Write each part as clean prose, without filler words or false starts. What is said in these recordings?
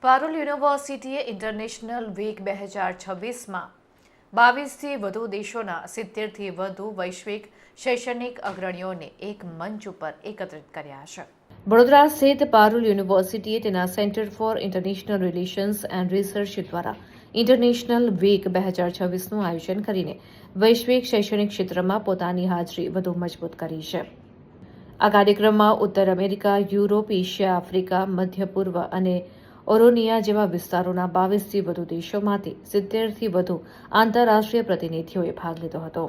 પારુલ યુનિવર્સિટીએ international week 2026માં 22થી વધુ દેશોના 70થી વધુ વૈશ્વિક શૈક્ષણિક અગ્રણીઓને એક મંચ ઉપર એકત્રિત કર્યા છે. વડોદરા સ્થિત પારુલ યુનિવર્સિટીએ તેના centre for international relations and research દ્વારા ઇન્ટરનેશનલ વીક 2026નું આયોજન કરીને વૈશ્વિક શૈક્ષણિક ક્ષેત્રમાં પોતાની હાજરી વધુ મજબૂત કરી છે. આ કાર્યક્રમમાં ઉત્તર અમેરિકા, યુરોપ, એશિયા, આફ્રિકા, મધ્ય પૂર્વ અને ઓરોનિયા જેવા વિસ્તારોના 22થી વધુ દેશોમાંથી 70થી વધુ આંતરરાષ્ટ્રીય પ્રતિનિધિઓએ ભાગ લીધો હતો.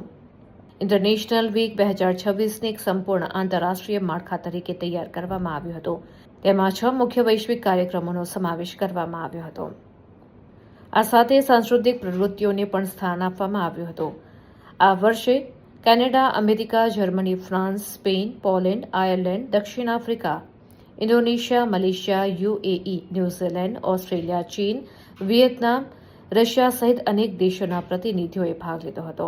ઇન્ટરનેશનલ વીક 2026ને એક સંપૂર્ણ આંતરરાષ્ટ્રીય માળખા તરીકે તૈયાર કરવામાં આવ્યું હતું. તેમાં 6 મુખ્ય વૈશ્વિક કાર્યક્રમોનો સમાવેશ કરવામાં આવ્યો હતો. આ સાથે સાંસ્કૃતિક પ્રવૃત્તિઓને પણ સ્થાન આપવામાં આવ્યું હતું. આ વર્ષે Canada, America, Germany, France, Spain, Poland, Ireland, દક્ષિણ Africa, Indonesia, Malaysia, UAE, New Zealand, Australia, ચીન, વિયેતનામ, રશિયા સહિત અનેક દેશોના પ્રતિનિધિઓએ ભાગ લીધો હતો.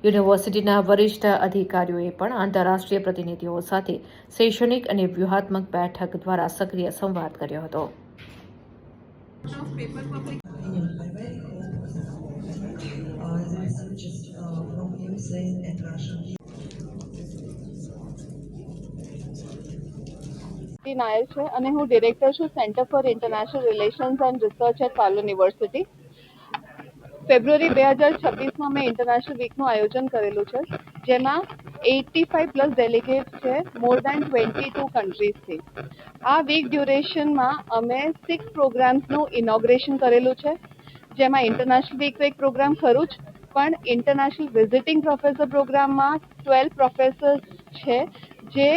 યુનિવર્સિટીના વરિષ્ઠ અધિકારીઓએ પણ આંતરરાષ્ટ્રીય પ્રતિનિધિઓ સાથે શૈક્ષણિક અને વ્યૂહાત્મક બેઠક દ્વારા સક્રિય સંવાદ કર્યો હતો. નાયર છે અને હું ડિરેક્ટર છું centre for international relations and research at Parul university. February 2026માં મેં ઇન્ટરનેશનલ વીકનું આયોજન કરેલું છે, જેમાં 85+ ડેલિગેટ્સ છે મોર દેન 22 કન્ટ્રીઝથી. આ વીક ડ્યુરેશનમાં અમે 6 પ્રોગ્રામ્સનું ઇનોગ્રેશન કરેલું છે, જેમાં ઇન્ટરનેશનલ વીક એક પ્રોગ્રામ ખરું જ, પણ ઇન્ટરનેશનલ વિઝિટિંગ પ્રોફેસર પ્રોગ્રામમાં 12 પ્રોફેસર્સ છે જે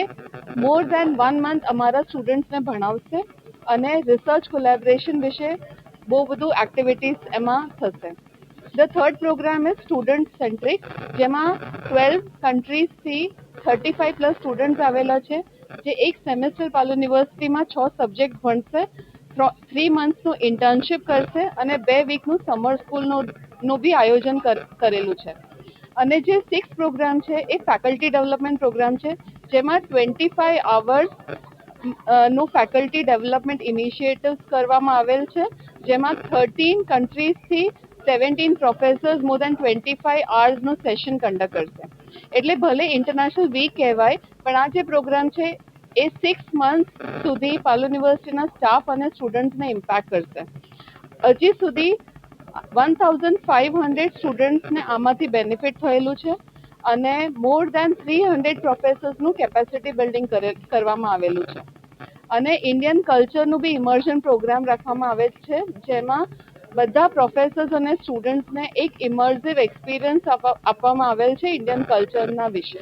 મોર દેન 1 મંથ અમારા સ્ટુડન્ટ્સને ભણાવશે અને રિસર્ચ કોલેબોરેશન વિશે બહુ બધું એક્ટિવિટીઝ એમાં થશે. The third program is student centric, જેમાં 12 કન્ટ્રીઝથી 35+ સ્ટુડન્ટ્સ આવેલા છે, જે એક સેમેસ્ટર પારુલ યુનિવર્સિટીમાં 6 સબ્જેક્ટ ભણશે, 3 મંથ્સનું ઇન્ટર્નશિપ કરશે અને 2 વીકનું સમર સ્કૂલનું બી આયોજન કરેલું છે. અને જે 6 પ્રોગ્રામ છે એ ફેકલ્ટી ડેવલપમેન્ટ પ્રોગ્રામ છે, જેમાં 25 અવર્સ નું ફેકલ્ટી ડેવલપમેન્ટ ઇનિશિયેટિવ્સ કરવામાં આવેલ છે, જેમાં 13 કન્ટ્રીઝથી 17 પ્રોફેસર્સ મોર દેન 25 અવર્સનું સેશન કન્ડક્ટ કરશે. એટલે ભલે ઇન્ટરનેશનલ વીક કહેવાય, પણ આ જે પ્રોગ્રામ છે એ 6 મંથ સુધી પારુલ યુનિવર્સિટીના સ્ટાફ અને સ્ટુડન્ટ્સને ઇમ્પેક્ટ કરશે. હજી સુધી 1500 સ્ટુડન્ટ્સને આમાંથી બેનિફિટ થયેલું છે અને મોર દેન 300 પ્રોફેસર્સનું કેપેસિટી બિલ્ડિંગ કરવામાં આવેલું છે. અને ઇન્ડિયન કલ્ચરનું બી ઇમર્શન પ્રોગ્રામ રાખવામાં આવે છે, જેમાં બધા પ્રોફેસર્સ અને સ્ટુડન્ટ્સને એક ઇમર્સિવ એક્સપિરિયન્સ આપવામાં આવેલ છે ઇન્ડિયન કલ્ચરના વિશે.